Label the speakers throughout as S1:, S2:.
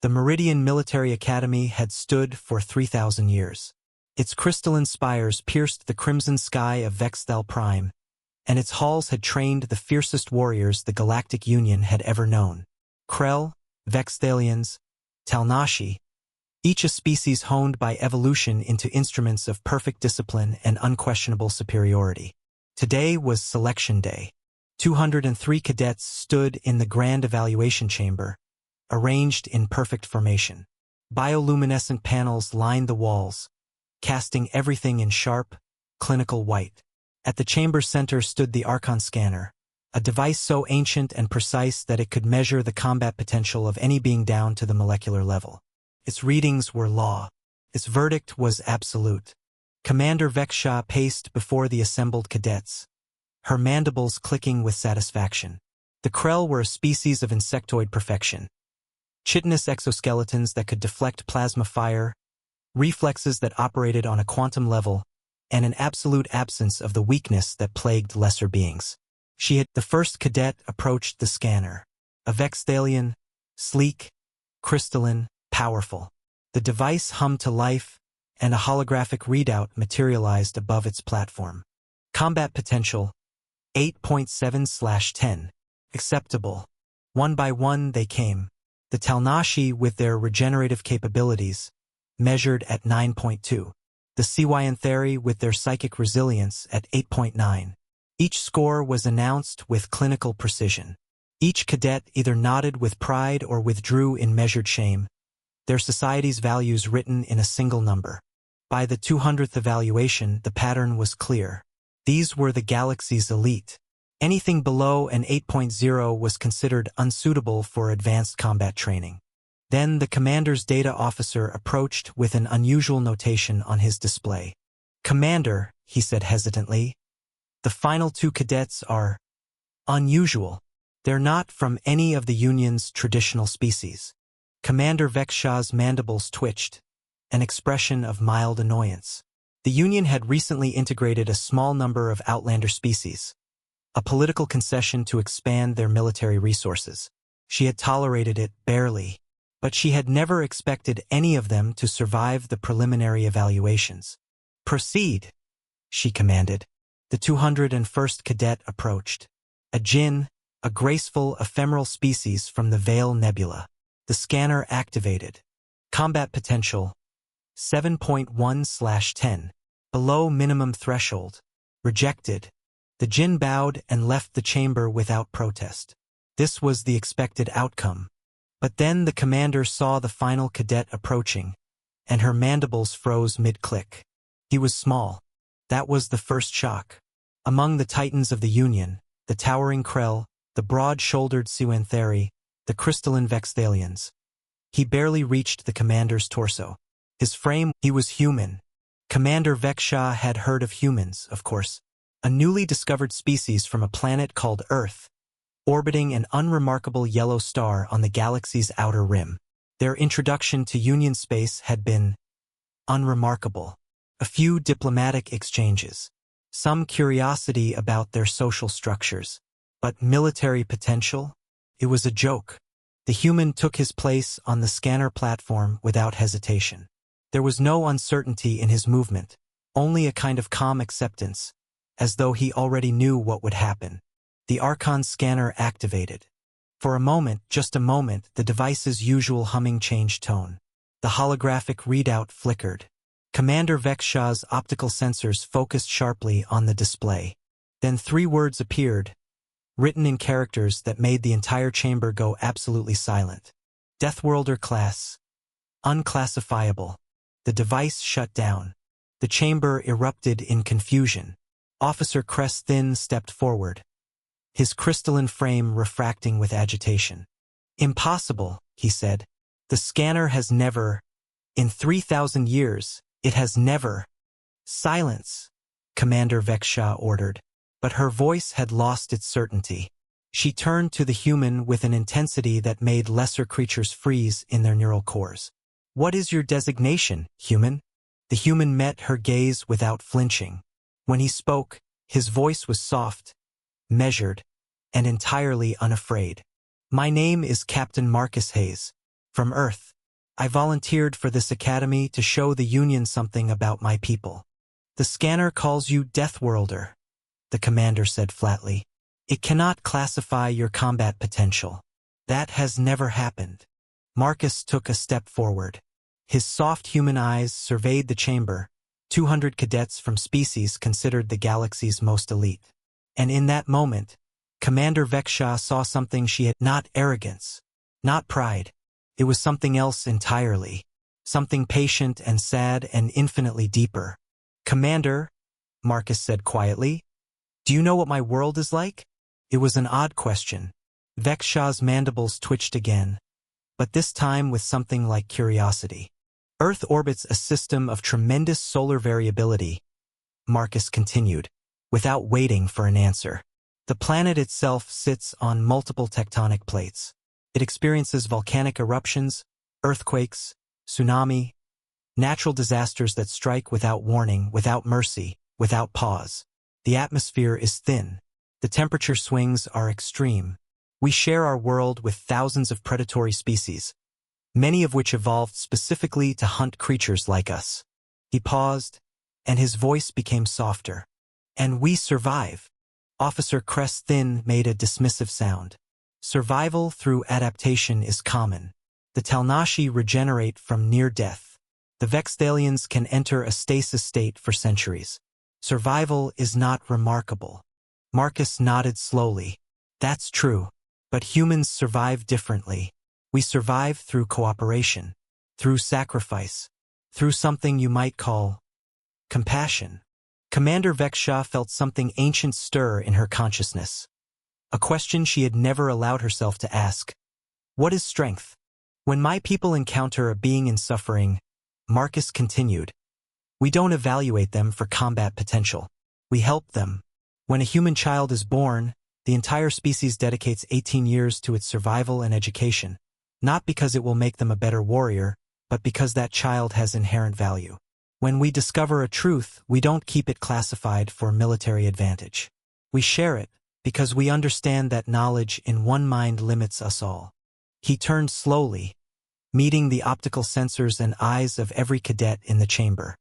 S1: The Meridian Military Academy had stood for 3,000 years. Its crystalline spires pierced the crimson sky of Vex'thal Prime, and its halls had trained the fiercest warriors the Galactic Union had ever known. Krell, Vex'thalians, Tal'nashi, each a species honed by evolution into instruments of perfect discipline and unquestionable superiority. Today was selection day. 203 cadets stood in the grand evaluation chamber, arranged in perfect formation. Bioluminescent panels lined the walls, casting everything in sharp, clinical white. At the chamber's center stood the Archon Scanner, a device so ancient and precise that it could measure the combat potential of any being down to the molecular level. Its readings were law. Its verdict was absolute. Commander Vex'thalians paced before the assembled cadets, her mandibles clicking with satisfaction. The Krell were a species of insectoid perfection. Chitinous exoskeletons that could deflect plasma fire, reflexes that operated on a quantum level, and an absolute absence of the weakness that plagued lesser beings. The first cadet approached the scanner. A Vex'thalian, sleek, crystalline, powerful. The device hummed to life, and a holographic readout materialized above its platform. Combat potential, 8.7/10. Acceptable. One by one they came. The Tal'nashi, with their regenerative capabilities, measured at 9.2. The HFY with their psychic resilience at 8.9. Each score was announced with clinical precision. Each cadet either nodded with pride or withdrew in measured shame, their society's values written in a single number. By the 200th evaluation, the pattern was clear. These were the galaxy's elite. Anything below an 8.0 was considered unsuitable for advanced combat training. Then the commander's data officer approached with an unusual notation on his display. "Commander," he said hesitantly, "the final two cadets are unusual. They're not from any of the Union's traditional species." Commander Vex'thalians' mandibles twitched, an expression of mild annoyance. The Union had recently integrated a small number of outlander species, a political concession to expand their military resources. She had tolerated it barely, but she had never expected any of them to survive the preliminary evaluations. "Proceed," she commanded. The 201st cadet approached. A Jinn, a graceful, ephemeral species from the Veil Nebula. The scanner activated. Combat potential, 7.1/10. Below minimum threshold. Rejected. The Jinn bowed and left the chamber without protest. This was the expected outcome. But then the commander saw the final cadet approaching, and her mandibles froze mid-click. He was small. That was the first shock. Among the titans of the Union, the towering Krell, the broad-shouldered HFY, the crystalline Vex'thalians. He barely reached the commander's torso. His frame, he was human. Commander Vex'thalians had heard of humans, of course, a newly discovered species from a planet called Earth, orbiting an unremarkable yellow star on the galaxy's outer rim. Their introduction to Union space had been unremarkable. A few diplomatic exchanges, some curiosity about their social structures, but military potential? It was a joke. The human took his place on the scanner platform without hesitation. There was no uncertainty in his movement, only a kind of calm acceptance, as though he already knew what would happen. The Archon Scanner activated. For a moment, just a moment, the device's usual humming changed tone. The holographic readout flickered. Commander Vex'thalians' optical sensors focused sharply on the display. Then 3 words appeared, written in characters that made the entire chamber go absolutely silent. Deathworlder class. Unclassifiable. The device shut down. The chamber erupted in confusion. Officer Krell stepped forward, his crystalline frame refracting with agitation. "Impossible," he said. "The scanner has never, in 3,000 years, it has never." "Silence," Commander Vex'thalians ordered. But her voice had lost its certainty. She turned to the human with an intensity that made lesser creatures freeze in their neural cores. "What is your designation, human?" The human met her gaze without flinching. When he spoke, his voice was soft, measured, and entirely unafraid. "My name is Captain Marcus Hayes, From Earth. I volunteered for this academy to show the Union something about my people. The scanner calls you Deathworlder, the commander said flatly. It cannot classify your combat potential. That has never happened. Marcus took a step forward. His soft human eyes surveyed the chamber, 200 cadets from species considered the galaxy's most elite. And in that moment, Commander Vex'thalians saw something she had not arrogance, not pride. It was something else entirely. Something patient and sad and infinitely deeper. Commander, Marcus said quietly, do you know what my world is like? It was an odd question. Vex'thalians' mandibles twitched again, but this time with something like curiosity. Earth orbits a system of tremendous solar variability, Marcus continued, without waiting for an answer. The planet itself sits on multiple tectonic plates. It experiences volcanic eruptions, earthquakes, tsunami, natural disasters that strike without warning, without mercy, without pause. The atmosphere is thin. The temperature swings are extreme. We share our world with thousands of predatory species, many of which evolved specifically to hunt creatures like us. He paused, and his voice became softer. And we survive. Officer Krell's thin made a dismissive sound. Survival through adaptation is common. The Tal'nashi regenerate from near death. The Vex'thalians can enter a stasis state for centuries. Survival is not remarkable. Marcus nodded slowly. That's true. But humans survive differently. We survive through cooperation, through sacrifice, through something you might call compassion. Commander Vex'thalians felt something ancient stir in her consciousness. A question she had never allowed herself to ask. What is strength? When my people encounter a being in suffering, Marcus continued, we don't evaluate them for combat potential. We help them. When a human child is born, the entire species dedicates 18 years to its survival and education, not because it will make them a better warrior, but because that child has inherent value. When we discover a truth, we don't keep it classified for military advantage. We share it, because we understand that knowledge in one mind limits us all. He turned slowly, meeting the optical sensors and eyes of every cadet in the chamber.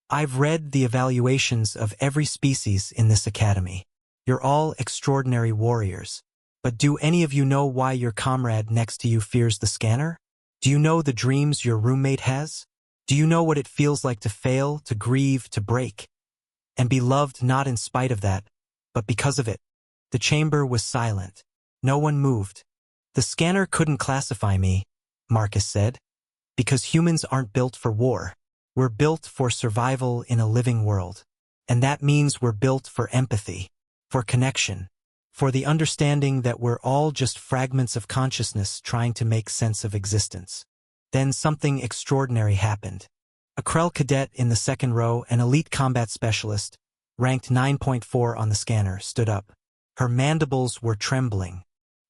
S1: I've read the evaluations of every species in this academy. You're all extraordinary warriors. But do any of you know why your comrade next to you fears the scanner? Do you know the dreams your roommate has? Do you know what it feels like to fail, to grieve, to break? And be loved not in spite of that, but because of it. The chamber was silent. No one moved. The scanner couldn't classify me, Marcus said, because humans aren't built for war. We're built for survival in a living world. And that means we're built for empathy, for connection, for the understanding that we're all just fragments of consciousness trying to make sense of existence. Then something extraordinary happened. A Krell cadet in the second row, an elite combat specialist, ranked 9.4 on the scanner, stood up. Her mandibles were trembling.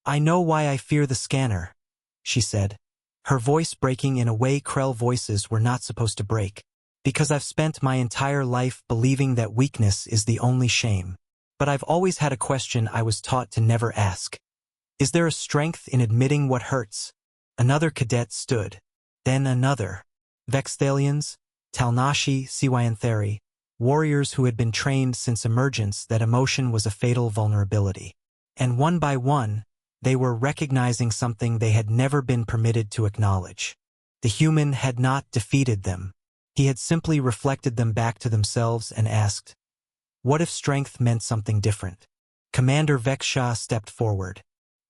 S1: I know why I fear the scanner, she said, her voice breaking in a way Krell voices were not supposed to break. Because I've spent my entire life believing that weakness is the only shame. But I've always had a question I was taught to never ask. Is there a strength in admitting what hurts? Another cadet stood. Then another. Vex'thalians, Tal'nashi, Siwanthari, warriors who had been trained since emergence that emotion was a fatal vulnerability. And one by one, they were recognizing something they had never been permitted to acknowledge. The human had not defeated them. He had simply reflected them back to themselves and asked, what if strength meant something different? Commander Vex'thalians stepped forward.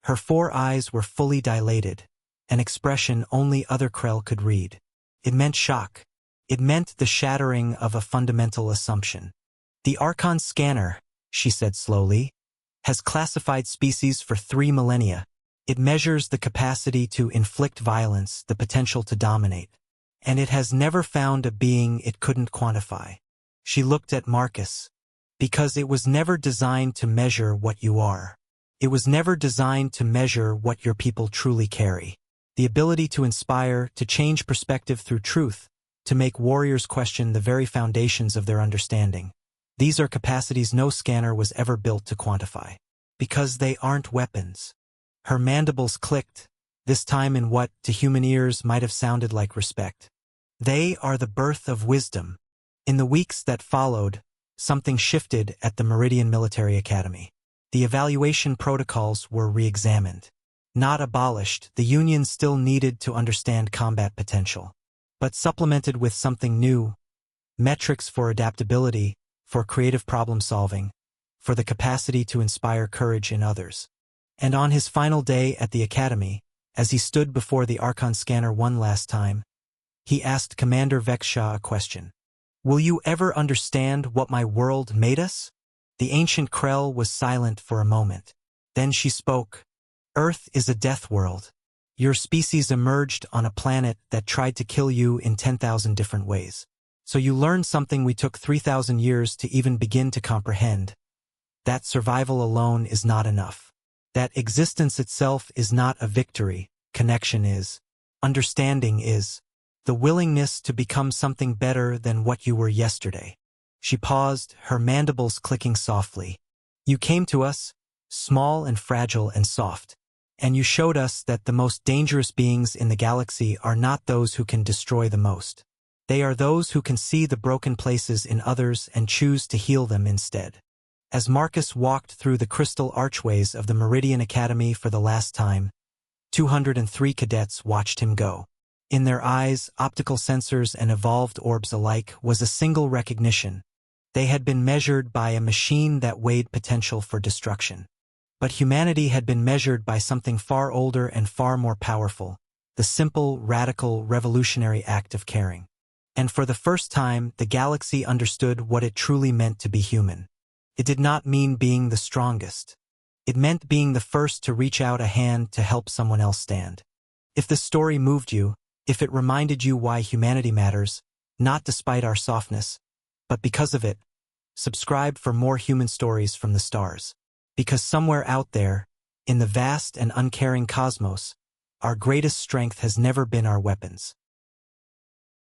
S1: Her 4 eyes were fully dilated, an expression only other Krell could read. It meant shock. It meant the shattering of a fundamental assumption. The Archon Scanner, she said slowly, has classified species for 3 millennia. It measures the capacity to inflict violence, the potential to dominate. And it has never found a being it couldn't quantify. She looked at Marcus. Because it was never designed to measure what you are. It was never designed to measure what your people truly carry. The ability to inspire, to change perspective through truth, to make warriors question the very foundations of their understanding. These are capacities no scanner was ever built to quantify. Because they aren't weapons. Her mandibles clicked, this time in what, to human ears, might have sounded like respect. They are the birth of wisdom. In the weeks that followed, something shifted at the Meridian Military Academy. The evaluation protocols were re-examined. Not abolished, the Union still needed to understand combat potential, but supplemented with something new: metrics for adaptability, for creative problem-solving, for the capacity to inspire courage in others. And on his final day at the Academy, as he stood before the Archon Scanner one last time, he asked Commander Vex'thalians a question. "Will you ever understand what my world made us?" The ancient Krell was silent for a moment. Then she spoke. "Earth is a death world. Your species emerged on a planet that tried to kill you in 10,000 different ways. So you learned something we took 3,000 years to even begin to comprehend. That survival alone is not enough. That existence itself is not a victory. Connection is. Understanding is. The willingness to become something better than what you were yesterday." She paused, her mandibles clicking softly. "You came to us, small and fragile and soft. And you showed us that the most dangerous beings in the galaxy are not those who can destroy the most. They are those who can see the broken places in others and choose to heal them instead." As Marcus walked through the crystal archways of the Meridian Academy for the last time, 203 cadets watched him go. In their eyes, optical sensors and evolved orbs alike, was a single recognition. They had been measured by a machine that weighed potential for destruction. But humanity had been measured by something far older and far more powerful: the simple, radical, revolutionary act of caring. And for the first time, the galaxy understood what it truly meant to be human. It did not mean being the strongest. It meant being the first to reach out a hand to help someone else stand. If the story moved you, if it reminded you why humanity matters, not despite our softness, but because of it, subscribe for more human stories from the stars. Because somewhere out there, in the vast and uncaring cosmos, our greatest strength has never been our weapons.